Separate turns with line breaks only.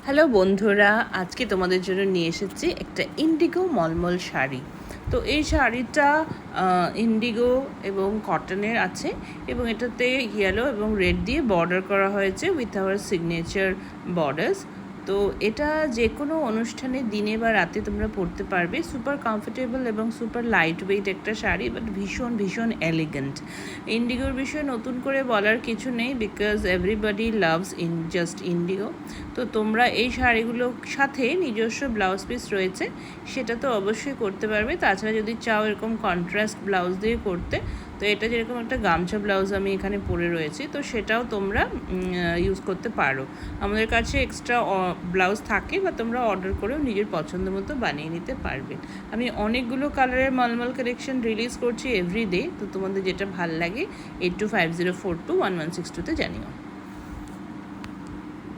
Hello বন্ধুরা, আজকে তোমাদের জন্য নিয়ে এসেছি একটা ইন্ডিগো মলমল শাড়ি। তো এই শাড়িটা ইন্ডিগো এবং কটনের আছে এবং এটাতে ইয়েলো এবং রেড দিয়ে বর্ডার করা হয়েছে উইথ আওয়ার সিগনেচার বর্ডার্স। তো এটা যে কোনো অনুষ্ঠানে দিনে বা রাতে তোমরা পরতে পারবে। সুপার কমফোর্টেবল এবং সুপার লাইট ওয়েট একটা শাড়ি, বাট ভীষণ ভীষণ এলিগেন্ট। ইন্ডিগোর বিষয়ে নতুন করে বলার কিছু নেই, because everybody loves just Indigo. তো তোমরা এই শাড়িগুলোর সাথে নিজস্ব ব্লাউজ পিস রয়েছে, সেটা তো অবশ্যই করতে পারবে। তাছাড়া যদি চাও এরকম কন্ট্রাস্ট ব্লাউজ দিয়ে করতে, তো এটা যেরকম একটা গামছা ব্লাউজ আমি এখানে পরে রয়েছি, তো সেটাও তোমরা ইউজ করতে পারো। আমাদের কাছে এক্সট্রা ব্লাউজ থাকে, বা তোমরা অর্ডার করেও নিজের পছন্দ মতো বানিয়ে নিতে পারবে। আমি অনেকগুলো কালারের মলমল কালেকশন রিলিজ করছি এভরিডে, তো তোমাদের যেটা ভাল লাগে 8250421162-তে জানিও।